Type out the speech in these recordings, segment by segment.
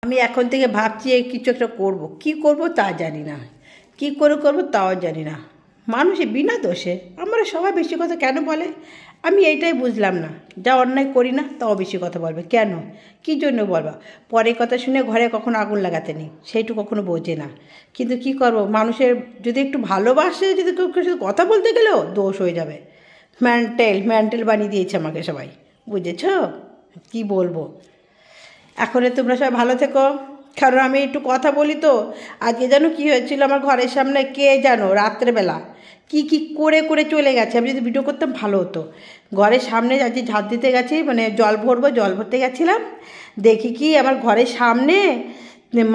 আমি এখন থেকে ভাবছি এই কিছু একটা করবো, কি করব তা জানি না, কি করে করব তাও জানি না। মানুষে বিনা দোষে আমরা সবাই বেশি কথা কেন বলে, আমি এইটাই বুঝলাম না। যা অন্যায় করি না তাও বেশি কথা বলবে কেন, কী জন্য বলবা? পরের কথা শুনে ঘরে কখনো আগুন লাগাতে নেই, সেইটু কখনো বোঝে না। কিন্তু কি করব, মানুষের যদি একটু ভালোবাসে, যদি কেউ কিছু কথা বলতে গেলেও দোষ হয়ে যাবে। মেন্টাল বানিয়ে দিয়েছে আমাকে সবাই, বুঝেছ? কি বলবো। এখন তোমরা সবাই ভালো থেকো, কারণ আমি একটু কথা বলি তো। আজকে জানো কী হয়েছিল, আমার ঘরের সামনে কে জানো রাত্রেবেলা কি কি করে করে চলে গেছে। আমি যদি ভিডিও করতাম ভালো হতো। ঘরের সামনে আজকে ঝাঁট দিতে গেছি, মানে জল ভরতে গেছিলাম, দেখি কি আমার ঘরের সামনে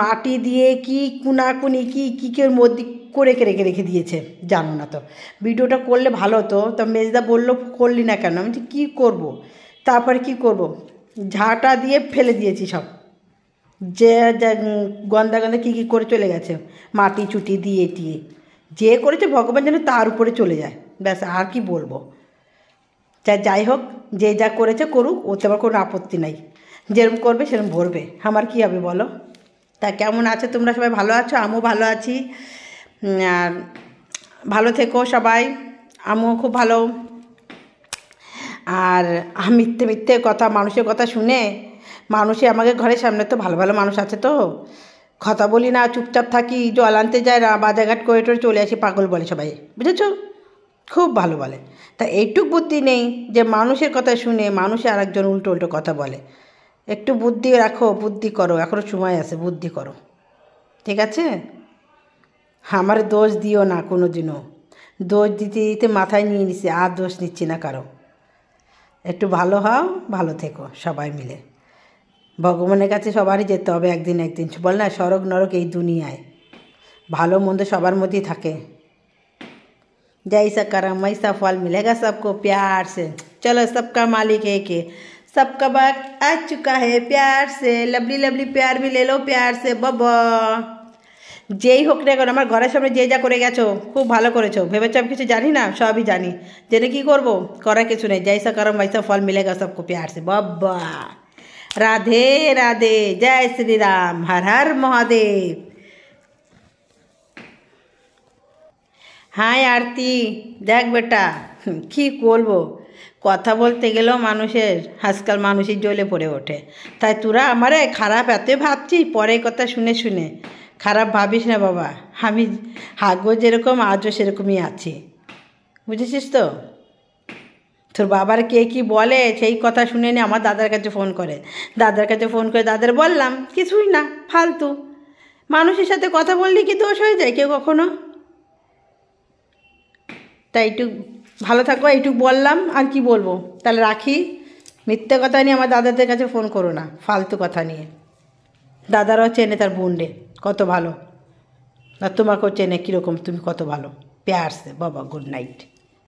মাটি দিয়ে কি কুনাকুনি কি কেউ মধ্যে করে রেখে রেখে দিয়েছে, জানো না তো। ভিডিওটা করলে ভালো হতো। তো মেজদা বললো করলি না কেন, আমি কী করবো, তারপরে কি করব, ঝাঁটা দিয়ে ফেলে দিয়েছি সব, যে গন্ধা কী করে চলে গেছে, মাটি চুটি দিয়ে টিয়ে যে করেছে ভগবান যেন তার উপরে চলে যায়, ব্যাস। আর কি বলবো। যাই হোক, যে যা করেছে করুক, ওতে আমার কোনো আপত্তি নাই। যেরকম করবে সেরকম ভরবে, আমার কী হবে বলো। তা কেমন আছে তোমরা সবাই? ভালো আছো? আমিও ভালো আছি। আর ভালো থেকো সবাই, আমিও খুব ভালো। আর মিথ্যে কথা, মানুষের কথা শুনে মানুষে আমাকে ঘরের সামনে তো ভালো ভালো মানুষ আছে, তো কথা বলি না, চুপচাপ থাকি, জল আনতে যায় না, বাজারঘাট করে টোরে চলে আসি, পাগল বলে সবাই, বুঝেছ? খুব ভালো বলে। তা এইটুক বুদ্ধি নেই যে মানুষের কথা শুনে মানুষে আরেকজন উল্টো কথা বলে। একটু বুদ্ধি রাখো, বুদ্ধি করো, এখনও সময় আছে, বুদ্ধি করো, ঠিক আছে? আমার দোষ দিও না কোনো দিনও। দোষ দিতে দিতে মাথায় নিয়ে নিছি, আর দোষ নিচ্ছি না কারো। একটু ভালো হও, ভালো থেকো সবাই মিলে। ভগবানের কাছে সবারই যেতে হবে একদিন, বল না, স্বর্গ নরক এই দুনিয়ায়, ভালো মন্দ সবার মধ্যেই থাকে। जैसा कर्म वैसा फल मिलेगा सबको प्यार से। चलो, सबका मालिक एक है, सबका वक्त आ चुका है, प्यार से लवली प्यार भी ले लो, प्यार से बाबा। যেই হোক না কেন, আমার ঘরের সামনে যে যা করে গেছো খুব ভালো করেছো। ভেবেছো আমি কিছু জানি না? সবই জানি। জেনে কী করবো, করার কিছু নেই। जैसा कर्म वैसा फल मिलेगा सबको प्यार से बाबा। राधे राधे, जय श्री राम, हर हर महादेव। হাই আরতি, দেখ বেটা, কী করবো, কথা বলতে গেলেও মানুষের আজকাল মানুষই জ্বলে পড়ে ওঠে। তাই তোরা আমারে খারাপ এতই ভাবছিস, পরের কথা শুনে শুনে। খারাপ ভাবিস না বাবা, আমি আগেও যেরকম আজও সেরকমই আছি, বুঝেছিস তো? তোর বাবার কে কী বলে সেই কথা শুনে নিয়ে আমার দাদার কাছে ফোন করে, দাদার বললাম কিছুই না, ফালতু। মানুষের সাথে কথা বললে কি দোষ হয়ে যায় কেউ কখনো? তাই একটু ভালো থাকো, এইটুক বললাম, আর কি বলবো। তাহলে রাখি। মিথ্যে কথা নিয়ে আমার দাদাদের কাছে ফোন করো না, ফালতু কথা নিয়ে। দাদারাও চেনে তার বোনরে কত ভালো, আর তোমাকেও চেনে কীরকম তুমি কত ভালো। প্যার সে বাবা, গুড নাইট।